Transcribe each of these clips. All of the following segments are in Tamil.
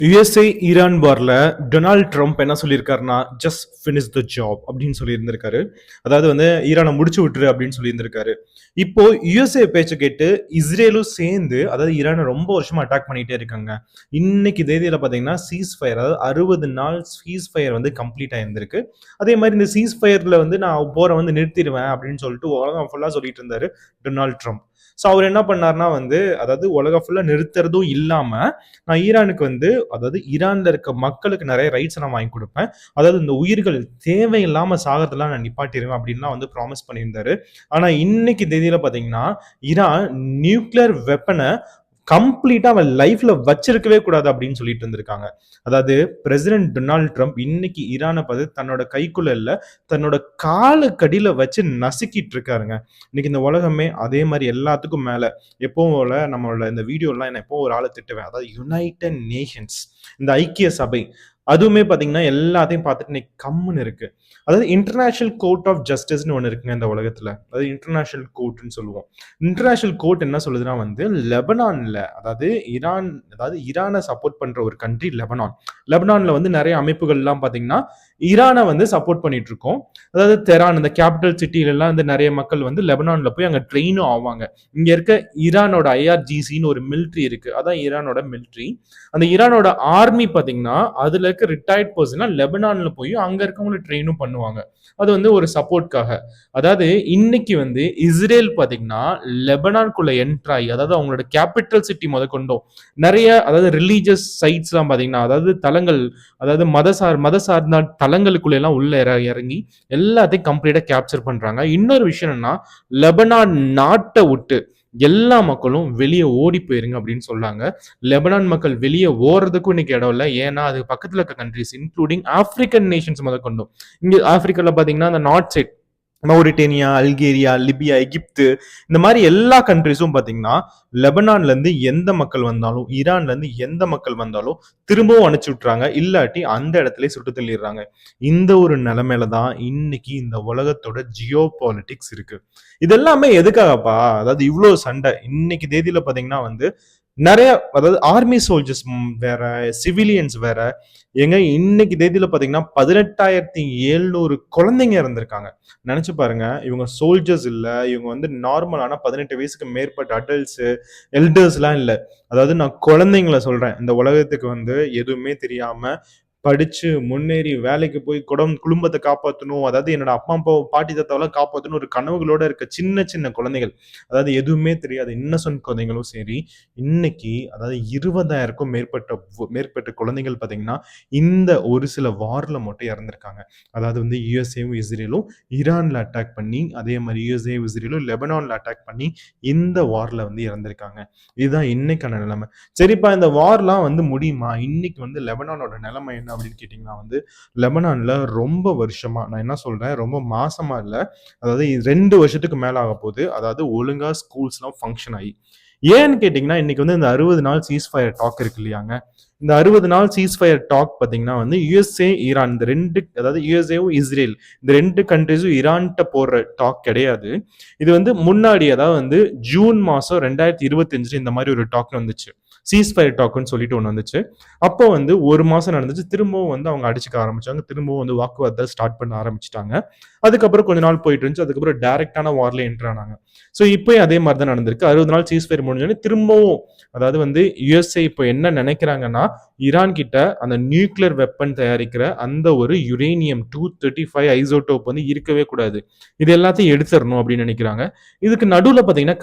யுஎஸ்ஏ ஈரான் வார்ல டொனால்ட் ட்ரம்ப் என்ன சொல்லியிருக்காருன்னா ஜஸ்ட் ஃபினிஷ் த ஜாப் அப்படின்னு சொல்லியிருந்திருக்காரு. அதாவது வந்து ஈரானை முடிச்சு விட்டுரு அப்படின்னு சொல்லியிருந்திருக்காரு. இப்போ யுஎஸ்ஏ பேச்சு கேட்டு இஸ்ரேலும் சேர்ந்து அதாவது ஈரானை ரொம்ப வருஷமா அட்டாக் பண்ணிட்டே இருக்காங்க. இன்னைக்கு தேதியில பாத்தீங்கன்னா சீஸ் ஃபயர், அதாவது 60 நாள் சீஸ் ஃபயர் வந்து கம்ப்ளீட் ஆயிருந்திருக்கு. அதே மாதிரி இந்த சீஸ் ஃபயர்ல வந்து நான் போரை வந்து நிறுத்திடுவேன் அப்படின்னு சொல்லிட்டு உலகம் ஃபுல்லா சொல்லிட்டு இருந்தாரு டொனால்ட் ட்ரம்ப். ஸோ அவர் என்ன பண்ணார்னா வந்து அதாவது உலகம் ஃபுல்லா நிறுத்துறதும் இல்லாம நான் ஈரானுக்கு வந்து அதாவது ஈரான்ல இருக்க மக்களுக்கு நிறைய ரைட்ஸ் நான் வாங்கி கொடுப்பேன். அதாவது இந்த உயிர்கள் தேவையில்லாம சாகிறதெல்லாம் நான் நிப்பாட்டிடுவேன் அப்படின்லாம் வந்து ப்ராமிஸ் பண்ணியிருந்தாரு. ஆனா இன்னைக்கு தேதியில பாத்தீங்கன்னா ஈரான் நியூக்ளியர் வெப்பனை கம்ப்ளீட்டா அவன் லைஃப்ல வச்சிருக்கவே கூடாது அப்படின்னு சொல்லிட்டு இருந்திருக்காங்க. அதாவது பிரசிடென்ட் டொனால்ட் ட்ரம்ப் இன்னைக்கு ஈரானை பார்த்து தன்னோட கைக்குள்ள இல்ல தன்னோட காலுக்கடியில வச்சு நசுக்கிட்டு இருக்காருங்க. இன்னைக்கு இந்த உலகமே அதே மாதிரி எல்லாத்துக்கும் மேல எப்பவும் போல நம்மளோட இந்த வீடியோலாம் என்ன எப்போ ஒரு ஆளை திட்டுவேன். அதாவது யுனைடெட் நேஷன்ஸ், இந்த ஐக்கிய சபை, அதுவுமே பாத்தீங்கன்னா எல்லாத்தையும் பார்த்துட்டு இன்னைக்கு கம்முன்னு இருக்கு. அதாவது இன்டர்நேஷனல் கோர்ட் ஆஃப் ஜஸ்டிஸ்னு ஒன்று இருக்குங்க இந்த உலகத்துல. அதாவது இன்டர்நேஷனல் கோர்ட்னு சொல்லுவோம். இன்டர்நேஷனல் கோர்ட் என்ன சொல்லுதுன்னா வந்து லெபனான்ல அதாவது ஈரானை சப்போர்ட் பண்ற ஒரு கண்ட்ரி லெபனான். லெபனான்ல வந்து நிறைய அமைப்புகள்லாம் பாத்தீங்கன்னா ஈரானை வந்து சப்போர்ட் பண்ணிட்டு இருக்கோம். அதாவது தெரான் இந்த கேபிட்டல் சிட்டில எல்லாம் வந்து நிறைய மக்கள் வந்து லெபனான்ல போய் அங்க ட்ரெயினும் ஆவாங்க. இங்க இருக்க ஈரானோட ஐஆர்ஜிசின்னு ஒரு மிலிட்ரி இருக்கு. அதான் ஈரானோட மிலிட்ரி. அந்த ஈரானோட ஆர்மி பாத்தீங்கன்னா அதுல இருக்க ரிட்டையர்ட் பர்சனா லெபனான்ல போய் அங்க இருக்கவங்களுக்கு ட்ரெயினும் பண்ணுவாங்க. அது வந்து ஒரு சப்போர்ட்காக. அதாவது இன்னைக்கு வந்து இஸ்ரேல் பாத்தீங்கன்னா லெபனான்குள்ள என்ட்ராய் அதாவது அவங்களோட கேபிட்டல் சிட்டி முத கொண்டோம் நிறைய அதாவது ரிலீஜியஸ் சைட்ஸ் எல்லாம் பாத்தீங்கன்னா அதாவது தலங்கள், அதாவது மத சார்ந்த தலங்களுக்குள்ள எல்லாம் உள்ள இறங்கி எல்லாத்தையும் கம்ப்ளீட்டா கேப்சர் பண்றாங்க. இன்னொரு விஷயம் என்னன்னா லெபனான் நாட்டை விட்டு எல்லா மக்களும் வெளியே ஓடி போயிருங்க அப்படின்னு சொல்றாங்க. லெபனான் மக்கள் வெளியே ஓடுறதுக்கும் இன்னைக்கு இடம் இல்லை. ஏன்னா அது பக்கத்துல இருக்க கண்ட்ரிஸ் இன்க்ளூடிங் ஆப்பிரிக்கன் நேஷன்ஸ் முதல் கொண்டும் இங்க ஆப்பிரிக்கால பாத்தீங்கன்னா அந்த நார்த் சைட் மௌரிட்டேனியா, அல்கேரியா, லிபியா, எகிப்து, இந்த மாதிரி எல்லா கண்ட்ரிஸும் பாத்தீங்கன்னா லெபனான்ல இருந்து எந்த மக்கள் வந்தாலும் ஈரான்ல இருந்து எந்த மக்கள் வந்தாலும் திரும்பவும் அனுப்பிச்சு விட்டுறாங்க. இல்லாட்டி அந்த இடத்துல சுட்டு தள்ளிடுறாங்க. இந்த ஒரு நிலைமையில தான் இன்னைக்கு இந்த உலகத்தோட ஜியோ பாலிட்டிக்ஸ் இருக்கு. இது எல்லாமே எதுக்காகப்பா? அதாவது இவ்வளவு சண்டை இன்னைக்கு தேதியில பாத்தீங்கன்னா வந்து நிறைய அதாவது ஆர்மி சோல்ஜர்ஸ் வேற, சிவிலியன்ஸ் வேற. ஏங்க இன்னைக்கு தேதியில பாத்தீங்கன்னா 18,700 குழந்தைங்க இருந்திருக்காங்க. நினைச்சு பாருங்க. இவங்க சோல்ஜர்ஸ் இல்ல, இவங்க வந்து நார்மலான 18 வயசுக்கு மேற்பட்ட அடல்ட்ஸ், எல்டர்ஸ் எல்லாம் இல்ல. அதாவது நான் குழந்தைங்கள சொல்றேன். இந்த உலகத்துக்கு வந்து எதுவுமே தெரியாம படிச்சு முன்னேறி வேலைக்கு போய் குடும்பத்தை காப்பாற்றணும், அதாவது என்னோட அப்பா அப்பா பாட்டி தாத்தாவெல்லாம் காப்பாற்றணும் ஒரு கனவுகளோட இருக்க சின்ன சின்ன குழந்தைகள், அதாவது எதுவுமே தெரியாத இன்னசென்ட் குழந்தைங்களும் சரி இன்னைக்கு அதாவது 20,000க்கும் மேற்பட்ட குழந்தைகள் பாத்தீங்கன்னா இந்த ஒரு சில வார்ல மட்டும் இறந்திருக்காங்க. அதாவது வந்து யுஎஸ்ஏவும் இஸ்ரேலும் ஈரான்ல அட்டாக் பண்ணி, அதே மாதிரி யுஎஸ்ஏ இஸ்ரேலும் லெபனான்ல அட்டாக் பண்ணி இந்த வார்ல வந்து இறந்திருக்காங்க. இதுதான் இன்னைக்கான நிலைமை. சரிப்பா, இந்த வார்லாம் வந்து முடியுமா? இன்னைக்கு வந்து லெபனானோட நிலைமை என்ன அப்படின்னு கேட்டீங்கன்னா வந்து லெபனான்ல ரொம்ப வருஷமா, நான் என்ன சொல்றேன், ரொம்ப மாசமா இல்ல, அதாவது 2 வருஷத்துக்கு மேல ஆக போகுது. அதாவது ஒழுங்கா ஸ்கூல்ஸ்லாம் ஃபங்க்ஷன் ஆகி. ஏன்னு கேட்டீங்கன்னா இன்னைக்கு வந்து இந்த 60 நாள் சீஸ் ஃபயர் டாக் இருக்கு இல்லையாங்க. இந்த 60 நாள் சீஸ் ஃபயர் டாக் பாத்தீங்கன்னா வந்து யுஎஸ்ஏ ஈரான் இந்த ரெண்டு, அதாவது யுஎஸ்ஏவும் இஸ்ரேல் இந்த ரெண்டு கண்ட்ரிஸும் ஈரான்கிட்ட போடுற டாக் கிடையாது. இது வந்து முன்னாடி அதாவது வந்து ஜூன் மாசம் 2025 இந்த மாதிரி ஒரு டாக் வந்துச்சு. சீஸ் ஃபயர் டாக்னு சொல்லிட்டு ஒன்று வந்துச்சு. அப்போ வந்து ஒரு மாசம் நடந்துச்சு. திரும்பவும் வந்து அவங்க அடிச்சுக்க ஆரம்பிச்சாங்க. திரும்பவும் வந்து வாக்குவாதத்தை ஸ்டார்ட் பண்ண ஆரம்பிச்சிட்டாங்க. அதுக்கப்புறம் கொஞ்ச நாள் போயிட்டு இருந்துச்சு. அதுக்கப்புறம் டைரக்டான வார்ல என்ட்ரு ஆனாங்க. ஸோ இப்போயும் அதே மாதிரி தான் நடந்திருக்கு. 60 நாள் சீஸ் ஃபயர் முடிஞ்சோடனே திரும்பவும் அதாவது வந்து யுஎஸ்ஏ இப்போ என்ன நினைக்கிறாங்கன்னா ஈரான் கிட்ட அந்த நியூக்ளியர் வெப்பன் தயாரிக்கிற அந்த ஒரு யுரேனியம் 235 ஐசோடோப் வந்து இருக்கவே கூடாது, இது எல்லாத்தையும் எடுத்துடணும் அப்படின்னு நினைக்கிறாங்க. இதுக்கு நடுவில் பார்த்தீங்கன்னா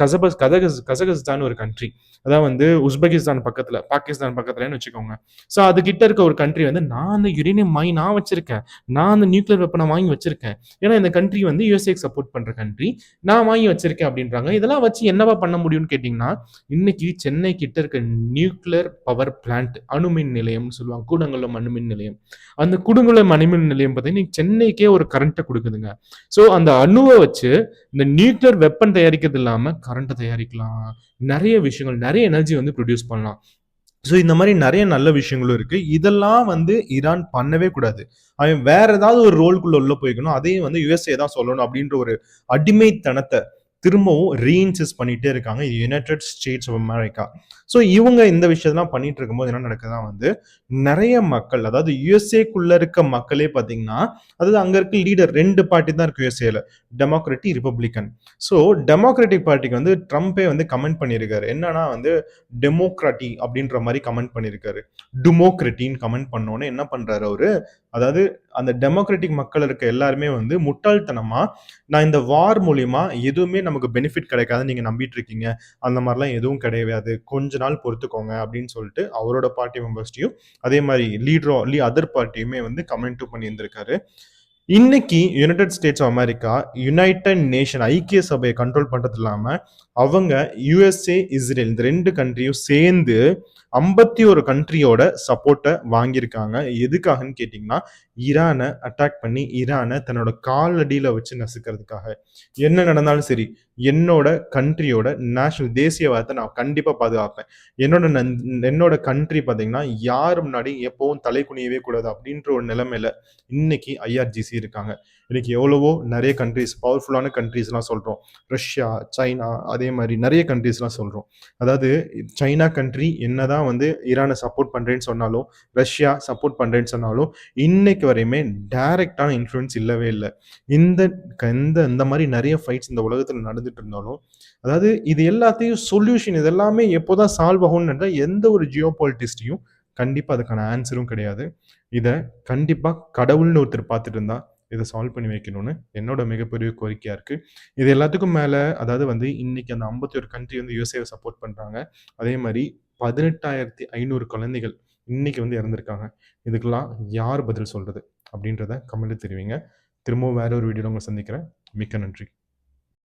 கசகஸ்தான் ஒரு கண்ட்ரி, அதான் வந்து உஸ்பெகிஸ்தான் பக்கத்துல, பாகிஸ்தான் பக்கத்துலன்னு வச்சுக்கோங்க. ஸோ அது கிட்ட இருக்க ஒரு கண்ட்ரி வந்து நான் அந்த யுரேனியம் வாங்கி நான் வச்சிருக்கேன், நான் அந்த நியூக்ளியர் வெப்பனை வாங்கி வச்சிருக்கேன், ஏன்னா இந்த கண்ட்ரி வந்து யுஎஸ்ஏ சப்போர்ட் பண்ற கண்ட்ரி, நான் வாங்கி வச்சிருக்கேன் அப்படின்றாங்க. இதெல்லாம் வச்சு என்னவா பண்ண முடியும்னு கேட்டீங்கன்னா இன்னைக்கு சென்னை கிட்ட இருக்க நியூக்ளியர் பவர் பிளான்ட், அணுமின் நிலையம் சொல்லுவாங்க, கூடங்குளம் அணுமின் நிலையம், அந்த கூடங்குளம் அணுமின் நிலையம் பார்த்தீங்கன்னா சென்னைக்கே ஒரு கரண்ட்டை கொடுக்குதுங்க. ஸோ அந்த அணுவை வச்சு இந்த நியூக்ளியர் வெப்பன் தயாரிக்கிறது இல்லாம கரண்ட்டை தயாரிக்கலாம், நிறைய விஷயங்கள், நிறைய எனர்ஜி வந்து ப்ரொடியூஸ் பண்ணலாம். ஸோ இந்த மாதிரி நிறைய நல்ல விஷயங்களும் இருக்கு. இதெல்லாம் வந்து ஈரான் பண்ணவே கூடாது. அவன் வேற ஏதாவது ஒரு ரோல்குள்ள உள்ள போய்க்கணும், அதையும் வந்து யுஎஸ்ஏ தான் சொல்லணும் அப்படின்ற ஒரு அடிமைத்தனத்தை திரும்பவும் ரீஇன்சிஸ்ட் பண்ணிட்டே இருக்காங்க United States of America. So இவங்க இந்த விஷயத்தெல்லாம் பண்ணிட்டு இருக்கும்போது என்ன நடக்குதுன்னா வந்து நிறைய மக்கள், அதாவது யுஎஸ்ஏக்குள்ள இருக்க மக்களே பார்த்தீங்கன்னா, அதாவது அங்க இருக்க லீடர் 2 பார்ட்டி தான் இருக்கு யுஎஸ்ஏல, டெமோக்ராட்டிக், ரிப்பப்ளிக்கன். ஸோ டெமோக்ராட்டிக் பார்ட்டிக்கு வந்து ட்ரம்பே வந்து கமெண்ட் பண்ணியிருக்காரு. என்னன்னா வந்து டெமோக்ராட்டி அப்படின்ற மாதிரி கமெண்ட் பண்ணியிருக்காரு. டுமோக்ரட்டின்னு கமெண்ட் பண்ணோன்னே என்ன பண்றாரு அவரு, அதாவது அந்த டெமோக்ராட்டிக் மக்கள் இருக்க எல்லாருமே வந்து முட்டாள்தனமா, நான் இந்த வார் மூலியமா எதுவுமே நமக்கு பெனிஃபிட் கிடைக்காதுன்னு நீங்க நம்பிட்டு இருக்கீங்க, அந்த மாதிரிலாம் எதுவும் கிடையாது, கொஞ்ச நாள் பொறுத்துக்கோங்க அப்படின்னு சொல்லிட்டு அவரோட பார்ட்டி மெம்பர்ஸ்டையும் அதே மாதிரி அதர் பார்ட்டியுமே வந்து கமெண்ட்டும் பண்ணியிருந்திருக்காரு. இன்னைக்கு United States of America United Nation ஐக்கிய சபையை கண்ட்ரோல் பண்றது இல்லாம அவங்க யுஎஸ்ஏ, இஸ்ரேல் இந்த 2 கண்ட்ரியும் சேர்ந்து 51 கண்ட்ரியோட சப்போர்ட்டை வாங்கியிருக்காங்க. எதுக்காகன்னு கேட்டிங்கன்னா, ஈரானை அட்டாக் பண்ணி ஈரானை தன்னோட காலடியில் வச்சு நசுக்கிறதுக்காக. என்ன நடந்தாலும் சரி, என்னோட கண்ட்ரியோட நேஷனல் தேசியவாதத்தை நான் கண்டிப்பாக பாதுகாப்பேன். என்னோட கண்ட்ரி பார்த்தீங்கன்னா யார் முன்னாடி எப்பவும் தலை குனியவே கூடாது அப்படின்ற ஒரு நிலைமையில இன்னைக்கு ஐஆர்ஜிசி இருக்காங்க. இன்னைக்கு எவ்வளவோ நிறைய கண்ட்ரிஸ், பவர்ஃபுல்லான கண்ட்ரிஸ்லாம் சொல்கிறோம். ரஷ்யா, சைனா, அதே மாதிரி நிறைய கண்ட்ரிஸ்லாம் சொல்கிறோம். அதாவது சைனா கண்ட்ரி என்னதான் வந்து ஈரானை சப்போர்ட் பண்ணுறேன்னு சொன்னாலும், ரஷ்யா சப்போர்ட் பண்ணுறேன்னு சொன்னாலும், இன்னைக்கு வரையுமே டைரக்டான இன்ஃப்ளூயன்ஸ் இல்லவே இல்லை. இந்த இந்த இந்த மாதிரி நிறைய ஃபைட்ஸ் இந்த உலகத்தில் நடந்துட்டு இருந்தாலும், அதாவது இது எல்லாத்தையும் சொல்யூஷன், இது எல்லாமே எப்போதான் சால்வ் ஆகும்னு எந்த ஒரு ஜியோ பாலிட்டிஸ்டையும் கண்டிப்பாக அதுக்கான ஆன்சரும் கிடையாது. இதை கண்டிப்பாக கடவுள்னு ஒருத்தர் பார்த்துட்டு இருந்தா இதை சால்வ் பண்ணி வைக்கணும்னு என்னோட மிகப்பெரிய கோரிக்கையாக இருக்குது. இது எல்லாத்துக்கும் மேலே, அதாவது வந்து இன்னைக்கு அந்த 51 கண்ட்ரி வந்து யுஎஸ்ஏவை சப்போர்ட் பண்ணுறாங்க. அதே மாதிரி 18,500 குழந்தைகள் இன்னைக்கு வந்து இறந்துருக்காங்க. இதுக்கெல்லாம் யார் பதில் சொல்கிறது அப்படின்றத கமெண்ட்ல தெரிவிங்க. திரும்பவும் வேற ஒரு வீடியோவில் உங்களை சந்திக்கிறேன். மிக்க நன்றி.